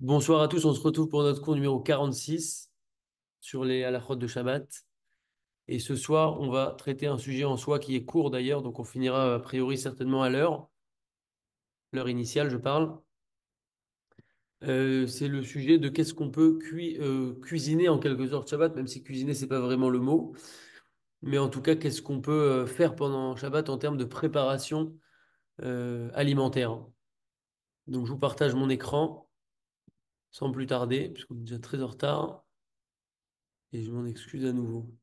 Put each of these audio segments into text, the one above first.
Bonsoir à tous, on se retrouve pour notre cours numéro 46 sur les halakhot de Shabbat. Et ce soir, on va traiter un sujet en soi qui est court d'ailleurs, donc on finira a priori certainement à l'heure initiale, je parle. C'est le sujet de qu'est-ce qu'on peut cuisiner en quelque sorte Shabbat, même si cuisiner, c'est pas vraiment le mot. Mais en tout cas, qu'est-ce qu'on peut faire pendant Shabbat en termes de préparation alimentaire. Donc je vous partage mon écran sans plus tarder, puisqu'on est déjà très en retard, et je m'en excuse à nouveau.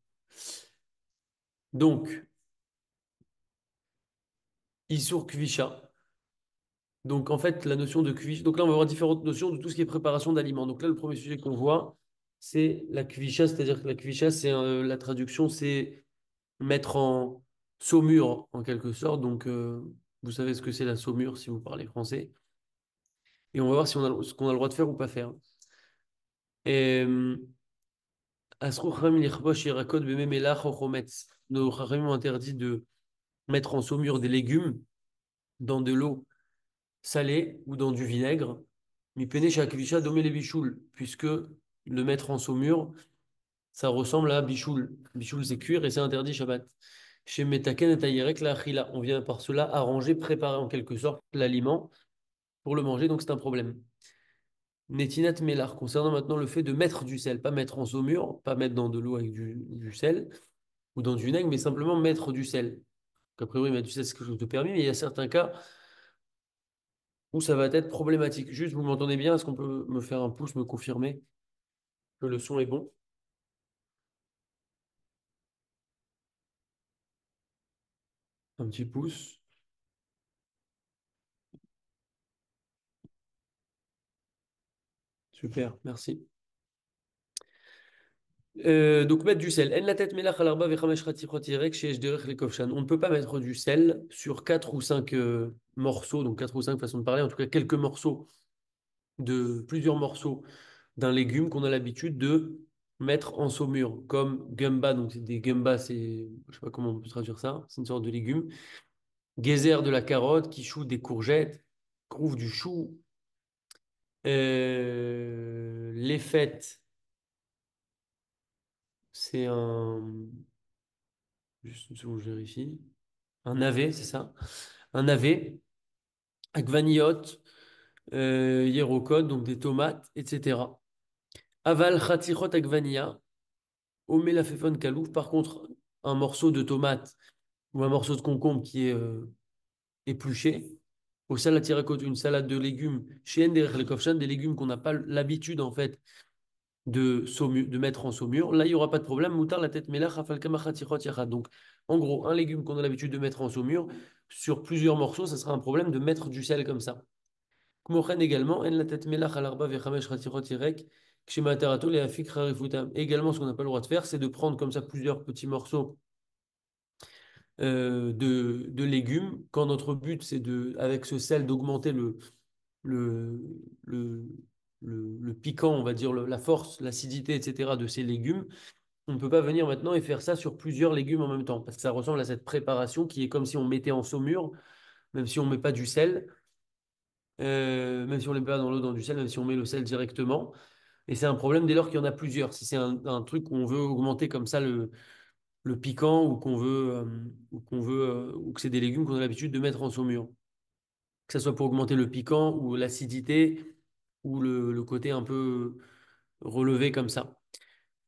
Donc, Issour Kvisha. Donc, en fait, la notion de kvish. Donc là, on va voir différentes notions de tout ce qui est préparation d'aliments. Donc là, le premier sujet qu'on voit, c'est la kvisha, c'est-à-dire que la kvisha, la traduction, c'est mettre en saumure, en quelque sorte. Donc, vous savez ce que c'est la saumure si vous parlez français. Et on va voir si on a ce qu'on a le droit de faire ou pas faire. Et Asro Chachamim lichbosh yirakot b'memelach ou chometz. Nos Chachamim ont interdit de mettre en saumure des légumes dans de l'eau salé ou dans du vinaigre, mi pene shakvisha domé les bichoul, puisque le mettre en saumure, ça ressemble à bichoul. Bichoul, c'est cuire et c'est interdit Shabbat. Chez Metaken et Tayerek, la achila, on vient par cela arranger, préparer en quelque sorte l'aliment pour le manger, donc c'est un problème. Netinat Melar, concernant maintenant le fait de mettre du sel, pas mettre en saumure, pas mettre dans de l'eau avec du sel ou dans du vinaigre, mais simplement mettre du sel. A priori, mettre du sel, c'est quelque chose de permis, mais il y a certains cas où ça va être problématique. Juste, vous m'entendez bien? Est-ce qu'on peut me faire un pouce, me confirmer que le son est bon? Un petit pouce. Super, merci. Donc mettre du sel. En la tête melach al arba vechamesh chatichot yirek sheyesh derech lekofshan. On ne peut pas mettre du sel sur quatre ou cinq morceaux, donc quatre ou cinq façons de parler, en tout cas quelques morceaux plusieurs morceaux d'un légume qu'on a l'habitude de mettre en saumure, comme gumba. Donc c'est des gumba, je sais pas comment on peut traduire ça, c'est une sorte de légume. Geyser de la carotte, quichou des courgettes, crouve du chou, les fêtes, c'est juste une seconde, je vérifie, un navet, c'est ça, un navet, agvaniote, yerokot, donc des tomates, etc. Aval chatichot agvania, omelafefon kalouf, par contre, un morceau de tomate ou un morceau de concombre qui est épluché, au salade tirakot, une salade de légumes, chez Ender le des légumes qu'on n'a pas l'habitude en fait de mettre en saumure, là, il n'y aura pas de problème. Moutar la tête melach afal kamachat yichot yachad. Donc, en gros, un légume qu'on a l'habitude de mettre en saumure, sur plusieurs morceaux, ça sera un problème de mettre du sel comme ça. Kmochen également, en la tête melach al arba vechamesh chatichot yirek, kshematerato le afik rarifutam. Également, ce qu'on n'a pas le droit de faire, c'est de prendre comme ça plusieurs petits morceaux de légumes, quand notre but, c'est avec ce sel, d'augmenter le, le, le piquant, on va dire, la force, l'acidité, etc. de ces légumes. On ne peut pas venir maintenant et faire ça sur plusieurs légumes en même temps, parce que ça ressemble à cette préparation qui est comme si on mettait en saumure, même si on ne met pas du sel, même si on ne met pas dans l'eau dans du sel, même si on met le sel directement. Et c'est un problème dès lors qu'il y en a plusieurs. Si c'est un truc où on veut augmenter comme ça le piquant ou que c'est des légumes qu'on a l'habitude de mettre en saumure. Que ce soit pour augmenter le piquant ou l'acidité ou le côté un peu relevé comme ça,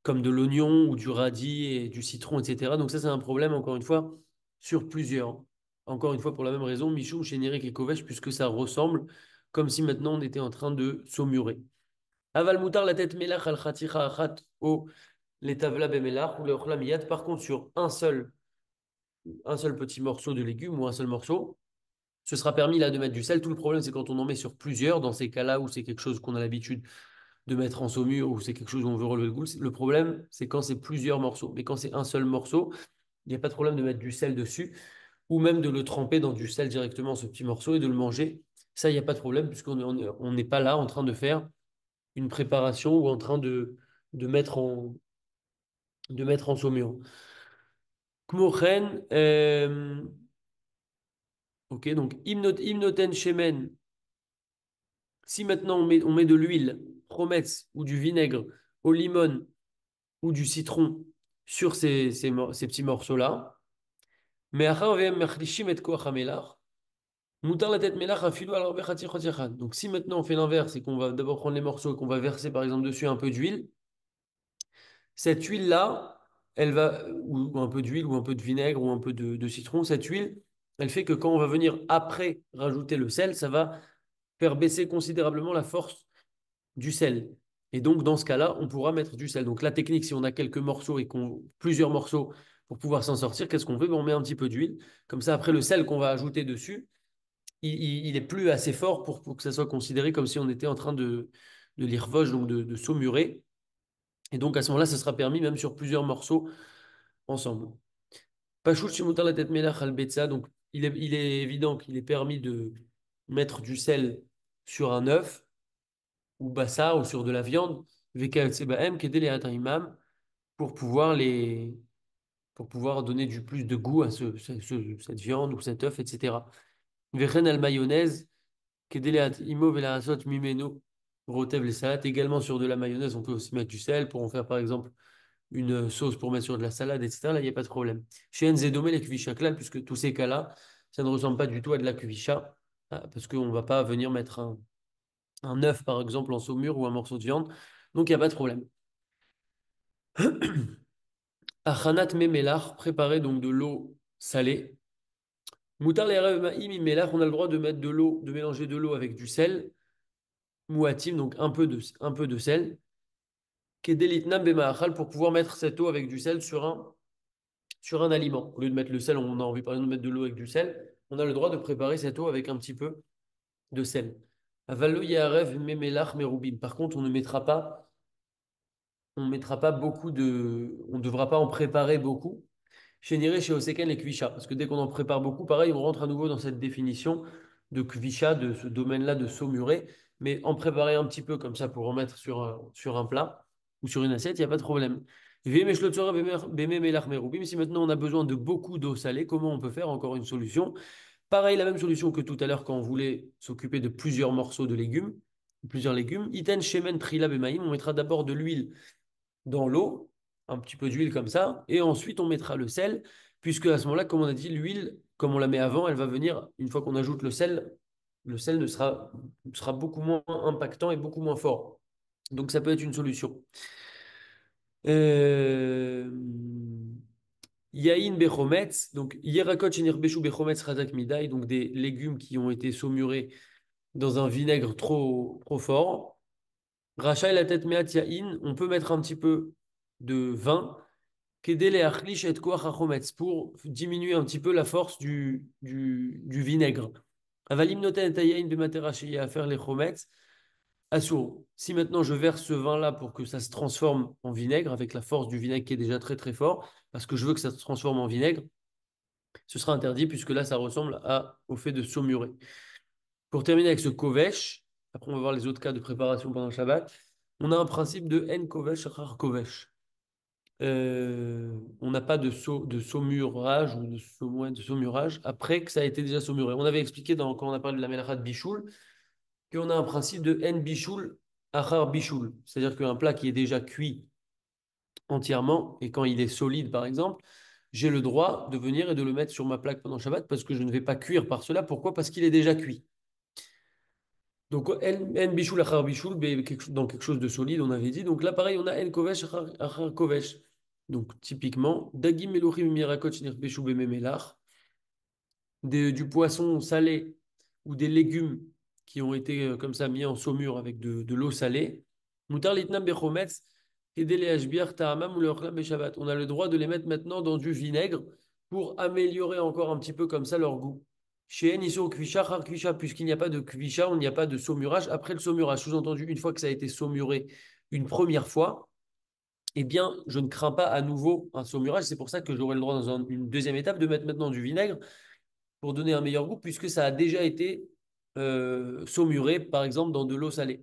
comme de l'oignon ou du radis et du citron, etc. Donc ça, c'est un problème, encore une fois, sur plusieurs. Encore une fois, pour la même raison, Michou, Chénéric et Kovesh, puisque ça ressemble comme si maintenant on était en train de saumurer. Aval moutar la tête melach al khaticha achat o les tavla bemelach ou le ochla miyad. Par contre, sur un seul petit morceau de légumes ou un seul morceau, ce sera permis là de mettre du sel. Tout le problème, c'est quand on en met sur plusieurs, dans ces cas-là où c'est quelque chose qu'on a l'habitude de mettre en saumure ou c'est quelque chose où on veut relever le goût. Le problème, c'est quand c'est plusieurs morceaux. Mais quand c'est un seul morceau, il n'y a pas de problème de mettre du sel dessus ou même de le tremper dans du sel directement, ce petit morceau, et de le manger. Ça, il n'y a pas de problème puisqu'on n'est pas là en train de faire une préparation ou en train de mettre en saumure. Kmochen, ok, donc Imnoten Shemen Si maintenant on met de l'huile, chometz ou du vinaigre, au limon ou du citron sur ces petits morceaux-là, mais moutar la tête melach afilou alors bechati chot yachad. Donc si maintenant on fait l'inverse et qu'on va d'abord prendre les morceaux et qu'on va verser par exemple dessus un peu d'huile, cette huile-là, elle va, ou un peu d'huile, ou un peu de vinaigre, ou un peu de citron, cette huile, elle fait que quand on va venir après rajouter le sel, ça va faire baisser considérablement la force du sel. Et donc, dans ce cas-là, on pourra mettre du sel. Donc, la technique, si on a quelques morceaux et qu'on, plusieurs morceaux pour pouvoir s'en sortir, qu'est-ce qu'on fait? Ben, on met un petit peu d'huile. Comme ça, après, le sel qu'on va ajouter dessus, il est plus assez fort pour que ça soit considéré comme si on était en train de lire donc de saumurer. Et donc, à ce moment-là, ça sera permis même sur plusieurs morceaux ensemble. Pachoul Shimutar la tête melach al betza, donc il est évident qu'il est permis de mettre du sel sur un œuf ou bassa ou sur de la viande, VKLCBM, qui est les imam, pour pouvoir les pour pouvoir donner du plus de goût à cette viande ou cet œuf, etc. Vechen al mayonnaise, qui est imo velarasot mimeno, rotev les salades, également sur de la mayonnaise, on peut aussi mettre du sel pour en faire par exemple une sauce pour mettre sur de la salade, etc. Là, il n'y a pas de problème. Chez Nzedome, les kuvisha klal, puisque tous ces cas-là, ça ne ressemble pas du tout à de la kuvisha, parce qu'on ne va pas venir mettre un œuf, par exemple, en saumure ou un morceau de viande. Donc, il n'y a pas de problème. Achanat memelach, préparer donc de l'eau salée. Moutar les ma'im melach, on a le droit de mettre de l'eau, de mélanger de l'eau avec du sel. Mouatim, donc un peu de sel. Kedelitnam bema'achal, pour pouvoir mettre cette eau avec du sel sur un aliment. Au lieu de mettre le sel, on a envie par exemple de mettre de l'eau avec du sel, on a le droit de préparer cette eau avec un petit peu de sel. Avallo yarev memelach merubim. Par contre, on mettra pas beaucoup on ne devra pas en préparer beaucoup. Chez Niré, chez Oseken, les kvisha. Parce que dès qu'on en prépare beaucoup, pareil, on rentre à nouveau dans cette définition de kvisha, de ce domaine-là de saumurer. Mais en préparer un petit peu comme ça pour en mettre sur un plat ou sur une assiette, il n'y a pas de problème. Si maintenant on a besoin de beaucoup d'eau salée, comment on peut faire? Encore une solution. Pareil, la même solution que tout à l'heure quand on voulait s'occuper de plusieurs morceaux de légumes, plusieurs légumes. Iten shemen trila bemaim, on mettra d'abord de l'huile dans l'eau, un petit peu d'huile comme ça, et ensuite on mettra le sel, puisque à ce moment-là, comme on a dit, l'huile, comme on la met avant, elle va venir, une fois qu'on ajoute le sel sera beaucoup moins impactant et beaucoup moins fort. Donc ça peut être une solution. Euh... Yaïn bechometz, donc yerakot shenirbeshu bechometz razak midai, donc des légumes qui ont été saumurés dans un vinaigre trop fort. Racha la tête meat yaïn, on peut mettre un petit peu de vin Kedele achlish et koach hachometz, pour diminuer un petit peu la force du vinaigre. Avalim noten tayayin bematera à faire les chometz. Assour. Si maintenant je verse ce vin-là pour que ça se transforme en vinaigre, avec la force du vinaigre qui est déjà très très fort, parce que je veux que ça se transforme en vinaigre, ce sera interdit puisque là ça ressemble au fait de saumurer. Pour terminer avec ce kovesh, après on va voir les autres cas de préparation pendant le Shabbat, on a un principe de en kovesh, achar kovesh. On n'a pas de saumurage ou ouais, de saumurage après que ça a été déjà saumuré. On avait expliqué quand on a parlé de la mélacha de bichoul qu'on a un principe de en bichoul achar bichoul. C'est-à-dire qu'un plat qui est déjà cuit entièrement et quand il est solide par exemple, j'ai le droit de venir et de le mettre sur ma plaque pendant Shabbat parce que je ne vais pas cuire par cela. Pourquoi? Parce qu'il est déjà cuit. Donc, en bichoul achar bichoul, dans quelque chose de solide, on avait dit. Donc là, pareil, on a en kovesh achar kovesh. Donc, typiquement, dagim meluchim mirakot shnirbeshu bememelach, du poisson salé ou des légumes qui ont été comme ça mis en saumure avec de l'eau salée. Mutar litnam bechometz, kedele hashbiach ta'amam ou leochlam beshabbat. On a le droit de les mettre maintenant dans du vinaigre pour améliorer encore un petit peu comme ça leur goût. Chez Eniso Kvisha, Har Kvisha, puisqu'il n'y a pas de Kvisha, il n'y a pas de saumurage. Après le saumurage, sous-entendu, une fois que ça a été saumuré une première fois, eh bien, je ne crains pas à nouveau un saumurage. C'est pour ça que j'aurai le droit dans une deuxième étape de mettre maintenant du vinaigre pour donner un meilleur goût, puisque ça a déjà été saumuré, par exemple, dans de l'eau salée.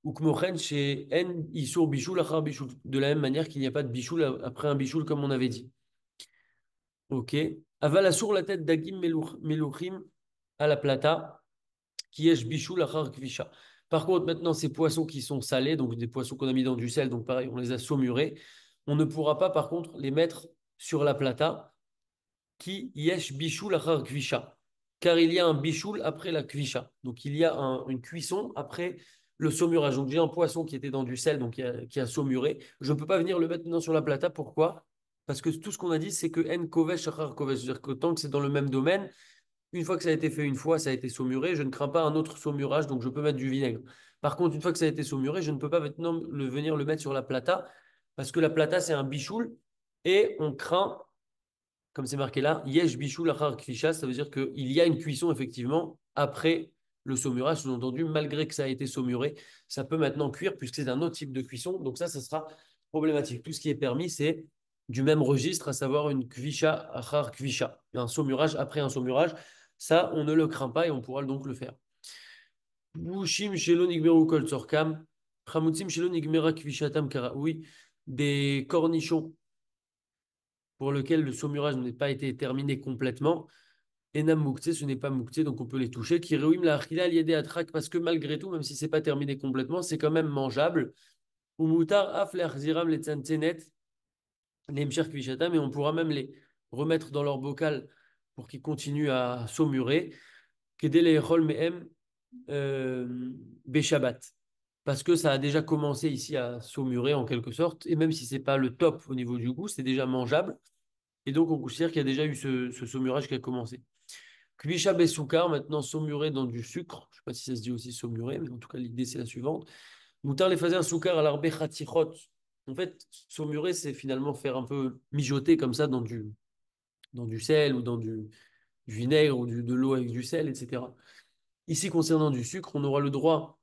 Ou kmochen chez En Issour Bichoul, Achar Bichoul. De la même manière qu'il n'y a pas de bichoul après un bichoul, comme on avait dit. Ok. Avala sur la tête d'Agim Melouchim à la plata, qui est bichoul Achar Kvisha. Par contre, maintenant, ces poissons qui sont salés, donc des poissons qu'on a mis dans du sel, donc pareil, on les a saumurés, on ne pourra pas, par contre, les mettre sur la plata qui yesh bichoul achar kvisha. Car il y a un bichoul après la kvisha. Donc il y a une cuisson après le saumurage. Donc j'ai un poisson qui était dans du sel, donc qui a saumuré. Je ne peux pas venir le mettre maintenant sur la plata. Pourquoi? Parce que tout ce qu'on a dit, c'est que en kovesh achar kovesh. C'est-à-dire que tant que c'est dans le même domaine, une fois que ça a été fait une fois, ça a été saumuré, je ne crains pas un autre saumurage, donc je peux mettre du vinaigre. Par contre, une fois que ça a été saumuré, je ne peux pas maintenant venir le mettre sur la plata, parce que la plata, c'est un bichoul, et on craint comme c'est marqué là, yesh bichou lachar kvisha, ça veut dire qu'il y a une cuisson effectivement après le saumurage, sous-entendu, malgré que ça a été saumuré, ça peut maintenant cuire puisque c'est un autre type de cuisson, donc ça sera problématique. Tout ce qui est permis, c'est du même registre, à savoir une kvisha achar kvisha, un saumurage après un saumurage. Ça, on ne le craint pas et on pourra donc le faire. Bushim shelo nigmeru kol tzorkam, chamutzim shelo nigmera kvishatam karaoui, des cornichons pour lesquels le saumurage n'a pas été terminé complètement. Enam Mouktsé, ce n'est pas Mouktsé, donc on peut les toucher. Kiréouim la Achila liédé à Trak, parce que malgré tout, même si c'est pas terminé complètement, c'est quand même mangeable. Ou Moutar Afler Ziram les Tzantzenet, les Mcher Kvishatam, et on pourra même les remettre dans leur bocal pour qu'ils continuent à saumurer. Kedé les Rol Mehem Beshabbat. Parce que ça a déjà commencé ici à saumurer en quelque sorte, et même si c'est pas le top au niveau du goût, c'est déjà mangeable. Et donc on considère qu'il y a déjà eu ce saumurage qui a commencé. Kvisha Bessoukar, maintenant saumuré dans du sucre. Je ne sais pas si ça se dit aussi saumuré, mais en tout cas, l'idée, c'est la suivante. Moutar les faisait un soukar à l'arbe khatichot. En fait, saumuré, c'est finalement faire un peu mijoter comme ça dans du sel ou dans du vinaigre ou de l'eau avec du sel, etc. Ici, concernant du sucre, on aura le droit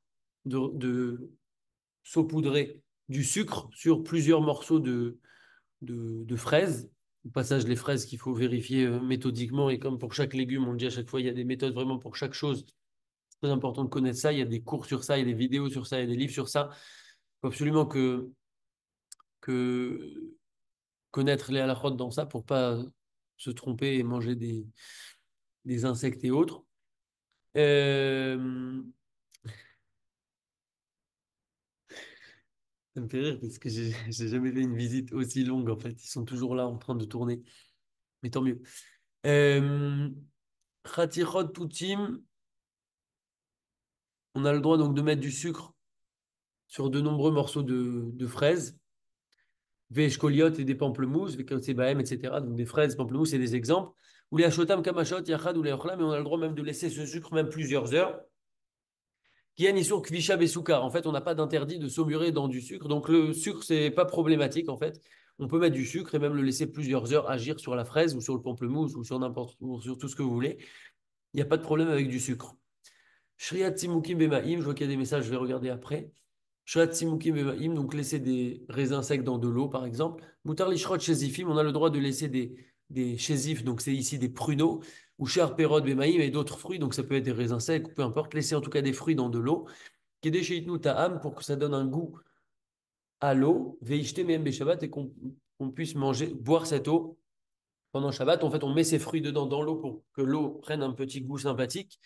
de saupoudrer du sucre sur plusieurs morceaux de fraises. Au passage, les fraises qu'il faut vérifier méthodiquement, et comme pour chaque légume, on le dit à chaque fois, il y a des méthodes vraiment pour chaque chose. C'est très important de connaître ça. Il y a des cours sur ça, il y a des vidéos sur ça, il y a des livres sur ça. Il faut absolument que connaître les halakhot dans ça pour pas se tromper et manger des insectes et autres. Euh, Ça me fait rire parce que j'ai jamais fait une visite aussi longue en fait. Ils sont toujours là en train de tourner. Mais tant mieux. Euh, Khatirot Toutim, on a le droit donc de mettre du sucre sur de nombreux morceaux de fraises. Veshkoliot et des pamplemousses, Vekotsebahem, etc. Donc des fraises, pamplemousses, c'est des exemples. Ou les achotam, kamashot, yachad, ou les ochlam, mais on a le droit même de laisser ce sucre même plusieurs heures. Qui est sur kvisha besukar. En fait, on n'a pas d'interdit de saumurer dans du sucre. Donc le sucre, c'est pas problématique en fait. On peut mettre du sucre et même le laisser plusieurs heures agir sur la fraise ou sur le pamplemousse ou sur n'importe ou sur tout ce que vous voulez. Il n'y a pas de problème avec du sucre. Shriat Simukim Bemaim, je vois qu'il y a des messages, je vais regarder après. Shriat Simukim Bemaim, donc laisser des raisins secs dans de l'eau, par exemple. Moutar Lishrot Shezifim, on a le droit de laisser des Shezif, donc c'est ici des pruneaux, ou Shar Perod Bemaim et d'autres fruits, donc ça peut être des raisins secs, ou peu importe. Laisser en tout cas des fruits dans de l'eau. Kede Sheitnu Ta'am, pour que ça donne un goût à l'eau. Veishte Mehem Beshabbat, et qu'on puisse manger, boire cette eau pendant Shabbat. En fait, on met ces fruits dedans dans l'eau pour que l'eau prenne un petit goût sympathique.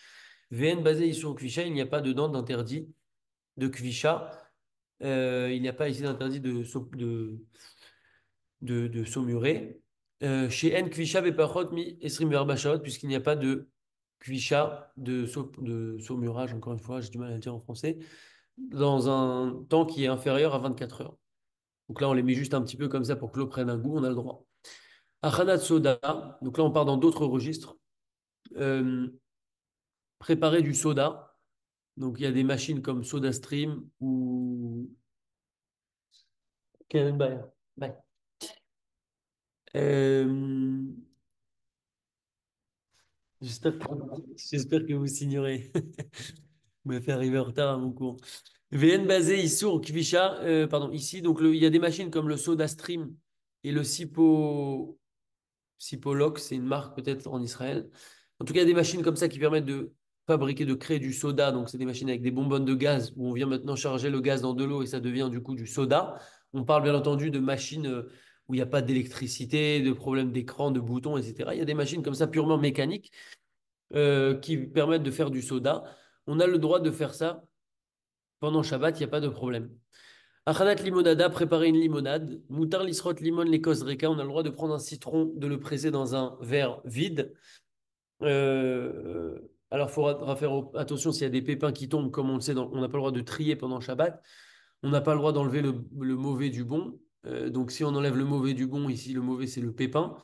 VN basé sur Kvisha, il n'y a pas dedans d'interdit de Kvisha. Il n'y a pas ici d'interdit de saumurer. Chez N Kvisha Bepachot mi Esrim Verbachot, puisqu'il n'y a pas de Kvisha de saumurage, encore une fois, j'ai du mal à le dire en français, dans un temps qui est inférieur à 24 heures. Donc là, on les met juste un petit peu comme ça pour que l'eau prenne un goût, on a le droit. Achanat soda, donc là, on part dans d'autres registres. Euh, Préparer du soda. Donc, il y a des machines comme SodaStream ou. Quel bail. Bye. Euh, j'espère que, j'espère que vous signerez. Vous m'avez fait arriver en retard à mon cours. VN basé ici au Kvisha, pardon, ici, donc il y a des machines comme le SodaStream et le Sipolox, c'est une marque peut-être en Israël. En tout cas, il y a des machines comme ça qui permettent de fabriquer, de créer du soda. Donc, c'est des machines avec des bonbonnes de gaz où on vient maintenant charger le gaz dans de l'eau et ça devient du coup du soda. On parle bien entendu de machines où il n'y a pas d'électricité, de problème d'écran, de boutons, etc. Il y a des machines comme ça purement mécaniques qui permettent de faire du soda. On a le droit de faire ça pendant Shabbat, il n'y a pas de problème. Achanat limonada, préparer une limonade. Moutar lisrot limon les reka, on a le droit de prendre un citron, de le presser dans un verre vide. Alors, il faudra faire attention s'il y a des pépins qui tombent, comme on le sait, on n'a pas le droit de trier pendant Shabbat. On n'a pas le droit d'enlever le mauvais du bon. Donc, si on enlève le mauvais du bon, ici, le mauvais, c'est le pépin.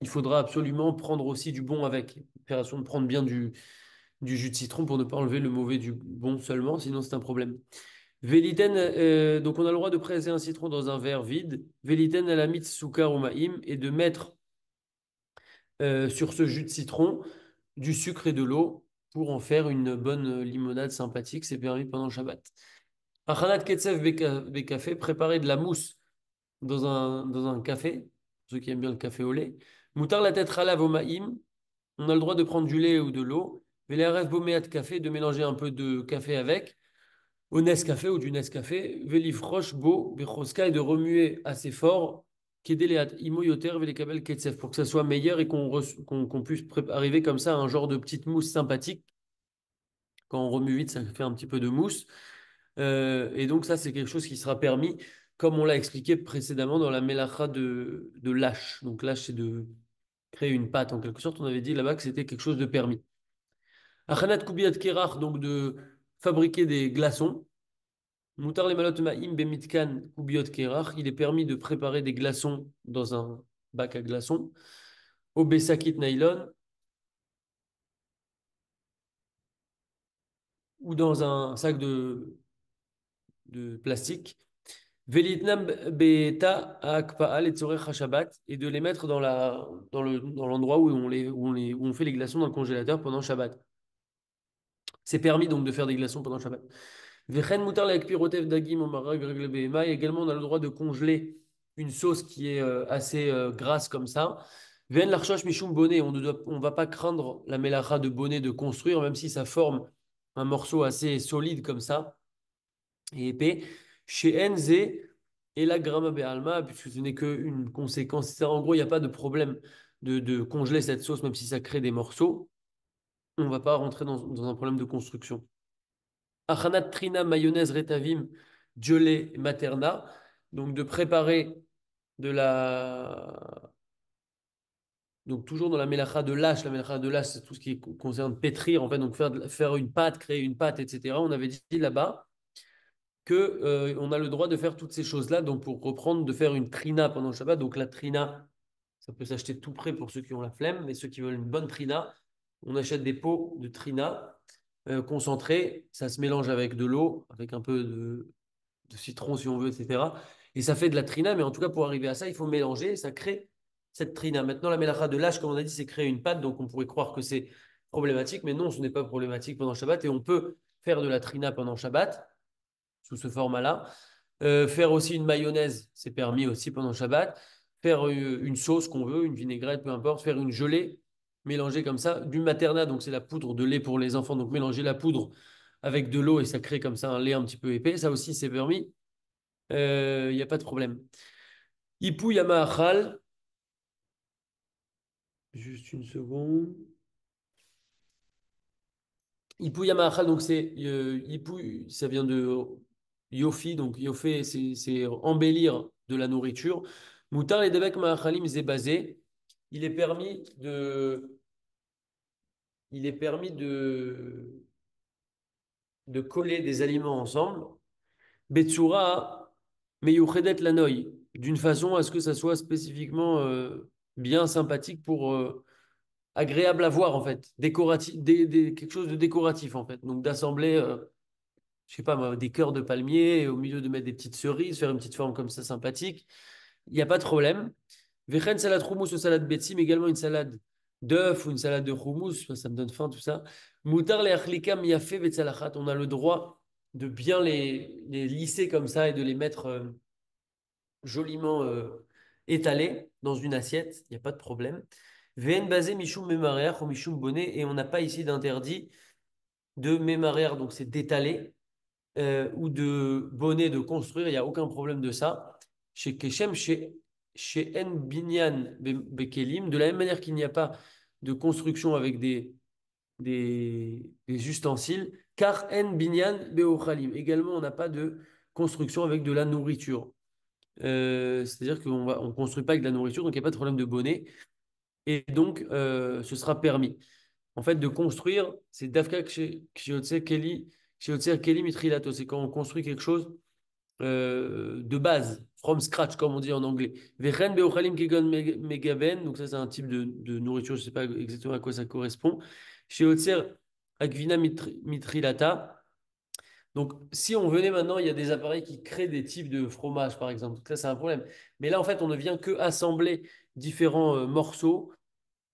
Il faudra absolument prendre aussi du bon avec. Faire attention de prendre bien du jus de citron pour ne pas enlever le mauvais du bon seulement, sinon c'est un problème. Véliten, donc on a le droit de presser un citron dans un verre vide. Véliten à la mitz soukar ou maïm et de mettre sur ce jus de citron du sucre et de l'eau pour en faire une bonne limonade sympathique. C'est permis pendant le Shabbat. Achanat ketsef café, préparer de la mousse dans un café, ceux qui aiment bien le café au lait. Moutar la tête ralav au maïm, on a le droit de prendre du lait ou de l'eau. Véléaref boméat de café, de mélanger un peu de café avec. Au Nescafé ou du Nescafé, Vélifroche, Beau, Bechoska et de remuer assez fort, Kedeleat, Imoyoter, Velekabel, Ketsef, pour que ça soit meilleur et qu'on puisse arriver comme ça à un genre de petite mousse sympathique. Quand on remue vite, ça fait un petit peu de mousse. Et donc, ça, c'est quelque chose qui sera permis, comme on l'a expliqué précédemment dans la mélacha de lâche. Donc, lâche, c'est de créer une pâte en quelque sorte. On avait dit là-bas que c'était quelque chose de permis. Achanat Kubiat Kerach, donc de fabriquer des glaçons. Moutar les malot ma'im bemitkan kubiot kerach, il est permis de préparer des glaçons dans un bac à glaçons. Au besakit nylon ou dans un sac de plastique. Velitnam beta akpa'al et tzorech hashabat et de les mettre dans l'endroit où on fait les glaçons dans le congélateur pendant Shabbat. C'est permis donc de faire des glaçons pendant Shabbat. Vechen mutar la pirotev dagim au marag regle behema. Et également, on a le droit de congeler une sauce qui est assez grasse comme ça. Ven l'archosh mishum bonnet. On va pas craindre la mélacha de bonnet de construire, même si ça forme un morceau assez solide comme ça et épais. Chez Enze et la gramma be'alma, puisque ce n'est qu'une conséquence. En gros, il n'y a pas de problème de congeler cette sauce, même si ça crée des morceaux. On ne va pas rentrer dans un problème de construction. Achanat trina mayonnaise retavim gelée materna. Donc de préparer de la... Donc toujours dans la mélacha de lâche. La mélacha de lâche, c'est tout ce qui concerne pétrir, en fait. Donc faire une pâte, créer une pâte, etc. On avait dit là-bas que on a le droit de faire toutes ces choses-là. Donc pour reprendre, de faire une trina pendant le Shabbat. Donc la trina, ça peut s'acheter tout près pour ceux qui ont la flemme. Mais ceux qui veulent une bonne trina, on achète des pots de trina concentrés. Ça se mélange avec de l'eau, avec un peu de citron si on veut, etc. Et ça fait de la trina, mais en tout cas, pour arriver à ça, il faut mélanger et ça crée cette trina. Maintenant, la mélacha de l'âge, comme on a dit, c'est créer une pâte, donc on pourrait croire que c'est problématique, mais non, ce n'est pas problématique pendant Shabbat et on peut faire de la trina pendant Shabbat sous ce format-là. Faire aussi une mayonnaise, c'est permis aussi pendant Shabbat. Faire une sauce qu'on veut, une vinaigrette, peu importe. Faire une gelée, mélanger comme ça. Du materna, donc c'est la poudre de lait pour les enfants. Donc mélanger la poudre avec de l'eau et ça crée comme ça un lait un petit peu épais. Ça aussi, c'est permis. Il n'y a pas de problème. Ipu Yama Achal, juste une seconde. Ipu Yama Achal, donc c'est Ipu, ça vient de Yofi, donc Yofé, c'est embellir de la nourriture. Moutar les Debek Ma'achalim Zébazé, il est permis de, il est permis de coller des aliments ensemble. Betsura Meyuchedet Lanoï, d'une façon à ce que ça soit spécifiquement bien sympathique pour agréable à voir en fait, décoratif, quelque chose de décoratif en fait. Donc d'assembler, je sais pas moi, des cœurs de palmier, et au milieu de mettre des petites cerises, faire une petite forme comme ça sympathique. Il n'y a pas de problème. Vechen salade hummus ou salade betsim, également une salade d'œuf ou une salade de hummus, ça me donne faim tout ça. Moutar le achlikam yafé vetsalachat, on a le droit de bien les lisser comme ça et de les mettre joliment étalés dans une assiette, il n'y a pas de problème. VN basé Michoum Mémaréach ou Michoum Bonnet, et on n'a pas ici d'interdit de Mémaréach, donc c'est d'étaler, ou de bonnet de construire, il n'y a aucun problème de ça. Chez Keshem, chez En Binyan Bekelim, de la même manière qu'il n'y a pas de construction avec des ustensiles, Car en binyan beochalim. Également, on n'a pas de construction avec de la nourriture. C'est-à-dire on construit pas avec de la nourriture, donc il n'y a pas de problème de bonnet. Et donc, ce sera permis. En fait, de construire, c'est Dafka Kshiotser Keli Mitrilato. C'est quand on construit quelque chose de base, from scratch, comme on dit en anglais. Vechen Beochalim Kegon Megaben. Donc, ça, c'est un type de nourriture, je ne sais pas exactement à quoi ça correspond. Kshiotser Akvina Mitrilata. Donc, si on venait maintenant, il y a des appareils qui créent des types de fromage, par exemple. Donc ça, c'est un problème. Mais là, en fait, on ne vient que assembler différents morceaux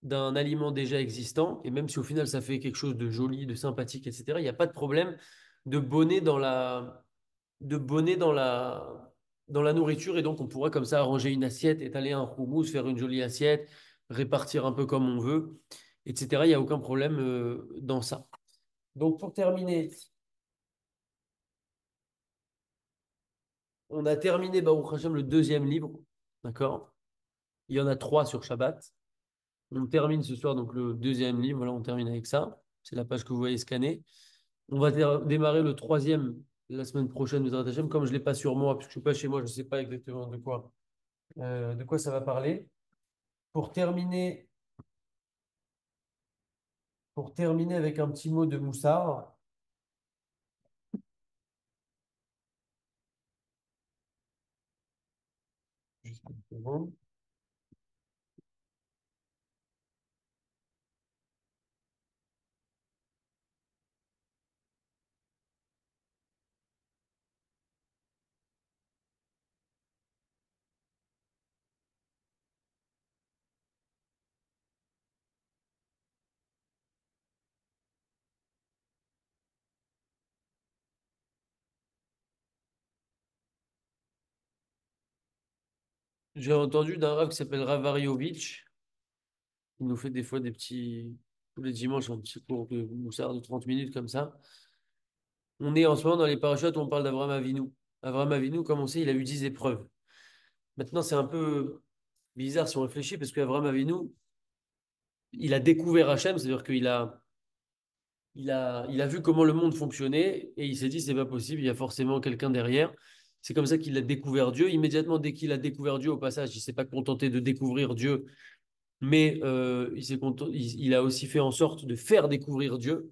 d'un aliment déjà existant. Et même si au final, ça fait quelque chose de joli, de sympathique, etc., il n'y a pas de problème de bonnet de bonnet dans la nourriture. Et donc, on pourra comme ça arranger une assiette, étaler un houmous, faire une jolie assiette, répartir un peu comme on veut, etc. Il n'y a aucun problème dans ça. Donc, pour terminer, on a terminé Baruch Hashem le deuxième livre, d'accord? Il y en a trois sur Shabbat. On termine ce soir donc le deuxième livre, voilà, on termine avec ça. C'est la page que vous voyez scannée. On va démarrer le troisième la semaine prochaine, Bezrat Hashem. Comme je ne l'ai pas sur moi, puisque je ne suis pas chez moi, je ne sais pas exactement de quoi ça va parler. Pour terminer, pour terminer avec un petit mot de Moussard. Juste une seconde. J'ai entendu d'un rave qui s'appelle Ravariovic. Il nous fait des fois des petits, tous les dimanches, un petit cours de Moussard de 30 minutes comme ça. On est en ce moment dans les parachutes où on parle d'Avraham Avinu. Avraham Avinu, comme on sait, il a eu 10 épreuves. Maintenant, c'est un peu bizarre si on réfléchit parce qu'Avraham Avinu, il a découvert Hachem, c'est-à-dire il a vu comment le monde fonctionnait et il s'est dit, c'est pas possible, il y a forcément quelqu'un derrière. C'est comme ça qu'il a découvert Dieu. Immédiatement, dès qu'il a découvert Dieu, au passage, il s'est pas contenté de découvrir Dieu, mais il a aussi fait en sorte de faire découvrir Dieu.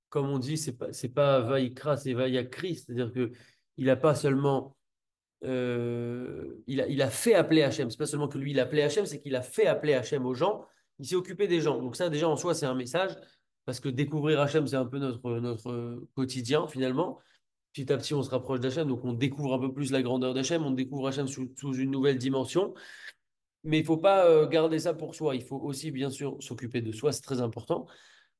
Comme on dit, c'est pas Vaïkra, c'est Vaïakri, c'est-à-dire que il a pas seulement il a fait appeler Hachem. C'est pas seulement que lui, il a appelé Hachem, c'est qu'il a fait appeler Hachem aux gens. Il s'est occupé des gens. Donc ça, déjà, en soi, c'est un message. Parce que découvrir Hachem, c'est un peu notre quotidien, finalement. Petit à petit, on se rapproche d'Hachem. Donc on découvre un peu plus la grandeur d'Hachem. On découvre Hachem sous une nouvelle dimension. Mais il faut pas garder ça pour soi. Il faut aussi, bien sûr, s'occuper de soi. C'est très important.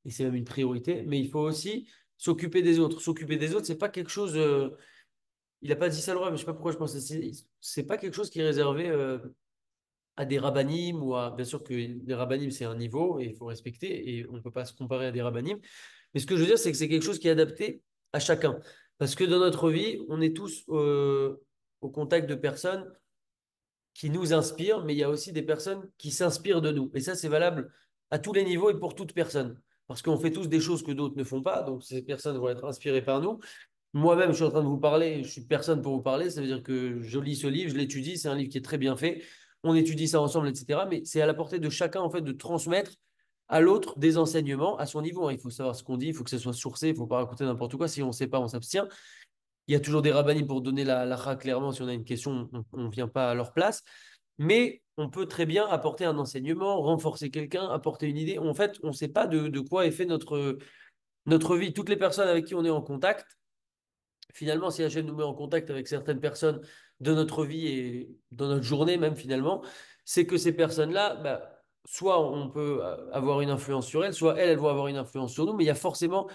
Et c'est même une priorité. Mais il faut aussi s'occuper des autres. S'occuper des autres, c'est pas quelque chose... il n'a pas dit ça le roi, mais je sais pas pourquoi je pense que c'est pas quelque chose qui est réservé à des rabbinim ou à. Bien sûr que les rabbinim, c'est un niveau et il faut respecter et on ne peut pas se comparer à des rabbinim. Mais ce que je veux dire, c'est que c'est quelque chose qui est adapté à chacun. Parce que dans notre vie, on est tous au contact de personnes qui nous inspirent, mais il y a aussi des personnes qui s'inspirent de nous. Et ça, c'est valable à tous les niveaux et pour toute personne. Parce qu'on fait tous des choses que d'autres ne font pas, donc ces personnes vont être inspirées par nous. Moi-même, je suis en train de vous parler, je suis personne pour vous parler, ça veut dire que je lis ce livre, je l'étudie, c'est un livre qui est très bien fait, on étudie ça ensemble, etc. Mais c'est à la portée de chacun, en fait, de transmettre à l'autre des enseignements à son niveau, hein. Il faut savoir ce qu'on dit, il faut que ça soit sourcé, il ne faut pas raconter n'importe quoi. Si on ne sait pas, on s'abstient. Il y a toujours des rabbinis pour donner la halakha clairement. Si on a une question, on ne vient pas à leur place. Mais on peut très bien apporter un enseignement, renforcer quelqu'un, apporter une idée. En fait, on ne sait pas de quoi est fait notre vie. Toutes les personnes avec qui on est en contact, finalement, si Hachem nous met en contact avec certaines personnes de notre vie et dans notre journée même finalement, c'est que ces personnes-là, bah, soit on peut avoir une influence sur elles, soit elles vont avoir une influence sur nous, mais il y a forcément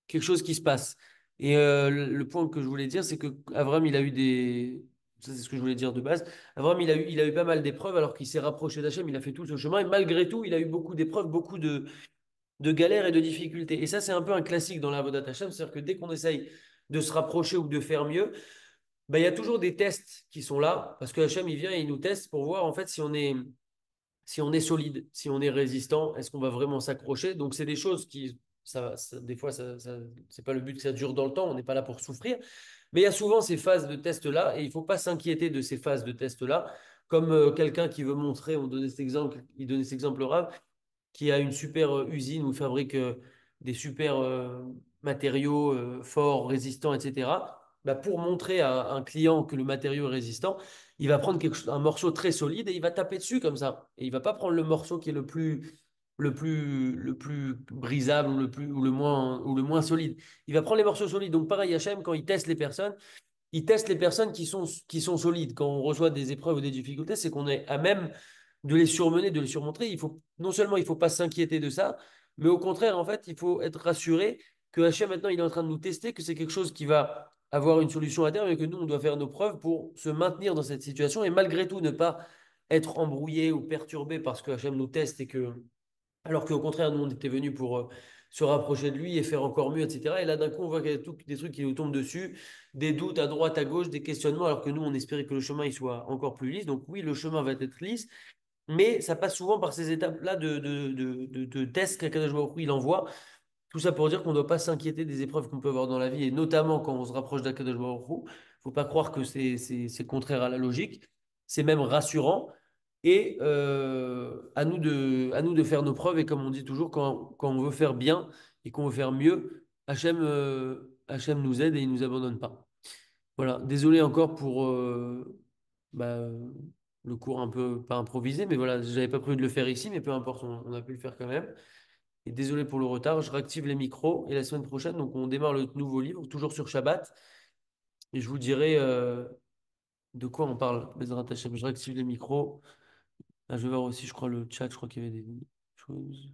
quelque chose qui se passe. Et le point que je voulais dire, c'est que Avram, il a eu des... Ça, c'est ce que je voulais dire de base. Avram, il a eu pas mal d'épreuves alors qu'il s'est rapproché d'Hachem, il a fait tout ce chemin, et malgré tout, il a eu beaucoup d'épreuves, beaucoup de galères et de difficultés. Et ça, c'est un peu un classique dans la Avodat Hashem, c'est-à-dire que dès qu'on essaye de se rapprocher ou de faire mieux, bah, il y a toujours des tests qui sont là, parce que Hachem, il vient et il nous teste pour voir en fait si on est solide, si on est résistant, est-ce qu'on va vraiment s'accrocher. Donc, c'est des choses qui des fois, c'est pas le but que ça dure dans le temps, on n'est pas là pour souffrir. Mais il y a souvent ces phases de test-là, et il ne faut pas s'inquiéter de ces phases de test-là. Comme quelqu'un qui veut montrer, on donnait cet exemple, il donnait cet exemple au Rav, qui a une super usine où il fabrique des super matériaux forts, résistants, etc. Bah, pour montrer à un client que le matériau est résistant, il va prendre un morceau très solide et il va taper dessus comme ça. Et il va pas prendre le morceau qui est le plus brisable ou le moins solide. Il va prendre les morceaux solides. Donc pareil, Hachem, quand il teste les personnes, ils testent les personnes qui sont solides. Quand on reçoit des épreuves ou des difficultés, c'est qu'on est à même de les surmener, de les surmonter. Il faut, non seulement il ne faut pas s'inquiéter de ça, mais au contraire, en fait, il faut être rassuré que Hachem, maintenant, il est en train de nous tester, que c'est quelque chose qui va avoir une solution à terme et que nous, on doit faire nos preuves pour se maintenir dans cette situation et malgré tout ne pas être embrouillé ou perturbé parce que Hachem nous teste et que alors qu'au contraire, nous, on était venus pour se rapprocher de lui et faire encore mieux, etc. Et là, d'un coup, on voit qu'il y a des trucs qui nous tombent dessus, des doutes à droite, à gauche, des questionnements, alors que nous, on espérait que le chemin il soit encore plus lisse. Donc oui, le chemin va être lisse, mais ça passe souvent par ces étapes-là de tests qu'Akadosh Baruch Hu, il envoie. Tout ça pour dire qu'on ne doit pas s'inquiéter des épreuves qu'on peut avoir dans la vie, et notamment quand on se rapproche d'Akadosh Baruch Hu. Faut pas croire que c'est contraire à la logique. C'est même rassurant. Et à nous de faire nos preuves. Et comme on dit toujours, quand on veut faire bien et qu'on veut faire mieux, Hachem nous aide et il ne nous abandonne pas. Voilà. Désolé encore pour bah, le cours un peu pas improvisé, mais voilà, j'avais pas prévu de le faire ici, mais peu importe, on a pu le faire quand même. Et désolé pour le retard, je réactive les micros et la semaine prochaine, donc on démarre le nouveau livre, toujours sur Shabbat. Et je vous dirai de quoi on parle. Bezrat Hashem. Je réactive les micros. Ah, je vais voir aussi, je crois, le chat, je crois qu'il y avait des choses.